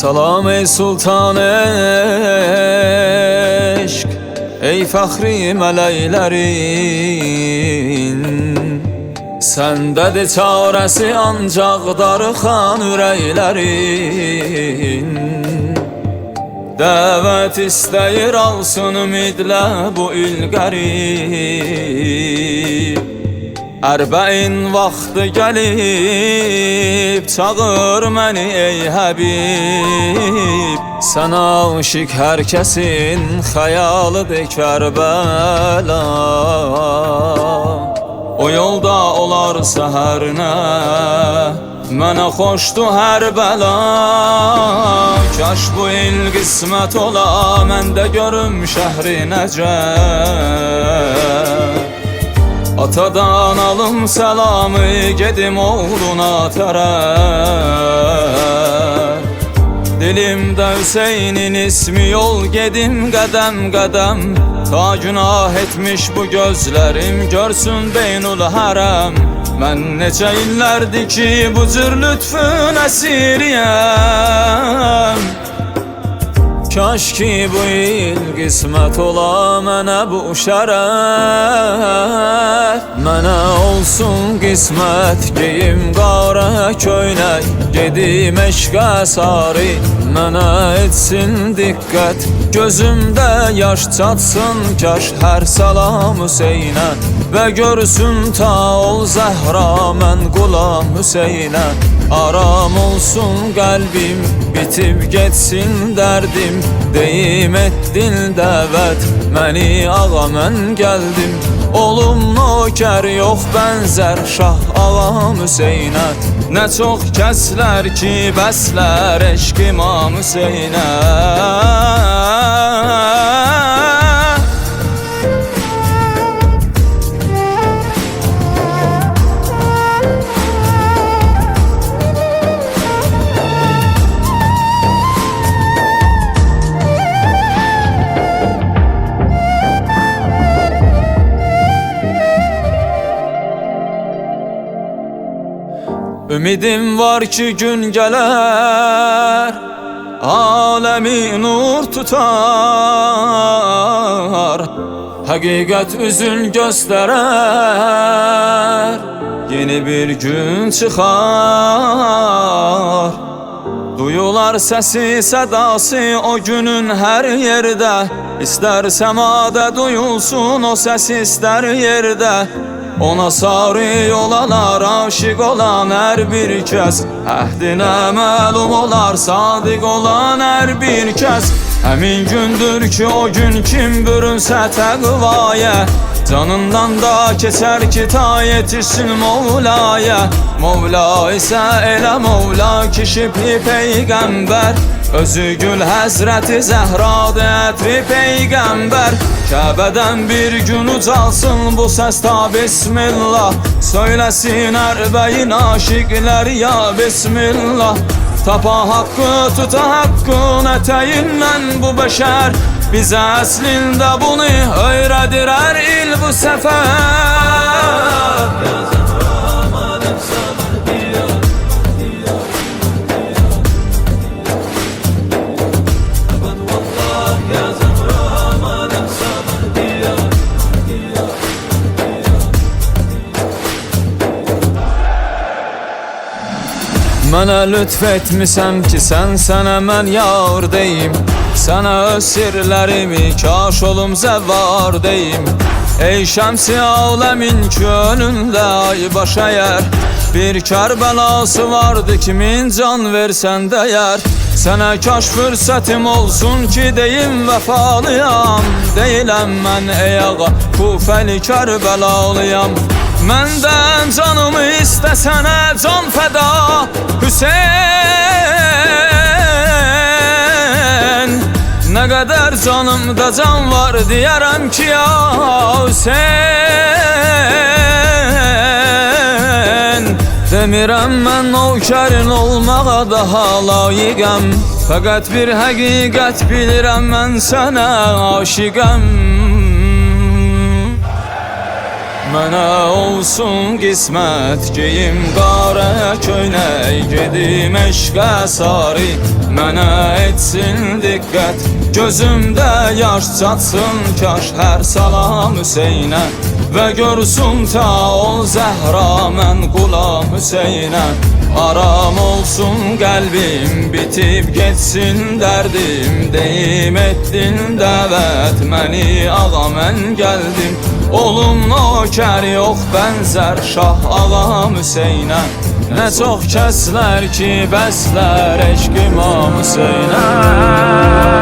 Salam ey sultan eşq, ey fəxri mələklərin. Səndədir çarəsi ancaq darıxan ürəklərin. Dəvət istəyir alsın ümidlə bu il qərib. Ərbəin vaxtı gəlib, çağır məni ey Həbib. Sən aşiq hər kəsin xəyalıdır Kərbəla. O yolda olar səhərinə, mənə xoşdu hər bəla. Kaş bu il qismət ola, mən də görüm şəhri Nəcəf. Atadan alım səlamı, gedim oğluna tərəf. Dilimdə Hüseynin ismi, yol gedim qədəm qədəm. Ta günah etmiş bu gözlərim, görsün beynul hərəm. Mən neçə illərdir ki bu cür lütfün əsiriyəm. Kaş ki bu il qismət ola mənə bu şərəf. Mənə olsun qismət, geyim qara köynək, gedim eşqə sarı. Mənə etsin diqqət, gözümdə yaş çatsın kaş hər salam Hüseynə. Və görsün ta ol Zəhra, mən qulam Hüseynə. Aram olsun qəlbim, bitib getsin dərdim. Deyim etdin dəvət, məni ağa mən gəldim. Olum nökər yox bənzər Şah ağam Hüseynə. Nə çox kəslər ki bəslər eşq İmam Hüseynə. Ümidim var ki gün gələr, aləmi nur tutar. Həqiqət üzün göstərər, yeni bir gün çıxar. Duyular səsi, sədası o günün hər yerdə. İstər səmada duyulsun o səs, istər yerdə. Ona sarı yol alar aşık olan hər bir kəs. Əhdinə məlum olar sadiq olan hər bir kəs. Həmin gündür ki o gün kim bürünsə təqvaya, canından da keçər ki ta yetişsin Mevlaya. Mevla isə elə Mevla ki şibhi peyğəmbər. Özü gül Həzrəti Zəhradır ətri peyğəmbər. Kəbədən bir gün ucalsın bu səs ta Bismillah. Söyləsin ərbəyin aşiqlər ya Bismillah. Tapa haqqı tuta haqqın ətəyindən bu bəşər. Bizə əslində bunu öyrədir hər il bu səfər. Mənə lütf etmisən ki sən sənə mən yar deyim. Sənə öz sirlərimi kaş olum zəvvar deyim. Ey şəmsi aləmin ki önündə ay baş əyər. Bir Kərbəlası vardı ki min can versən dəyər. Sənə kaş fürsətim olsun ki deyim vəfalıyam. Deyiləm mən ey ağa Kufəli Kərbəlalıyam. Məndən canımı istəsənə can fəda Hüseyn. Nə qədər canımda can var deyərəm ki ya Hüseyn. Demirəm mən nökərin olmağa daha layiqəm. Fəqət bir həqiqət bilirəm mən sənə aşiqəm. Mənə olsun qismət, geyim qara köynək, gedim eşqə sarı, mənə etsin diqqət. Gözümdə yaş çatsın kaş hər salam Hüseynə, və görsün ta ol Zəhra mən Qulam Hüseynə. Aram olsun qəlbim, bitib getsin dərdim, deyim etdin dəvət məni ağa mən gəldim. Olum nökər yox bənzər Şah ağam Hüseynə, nə çox kəslər ki bəslər eşq İmam Hüseynə.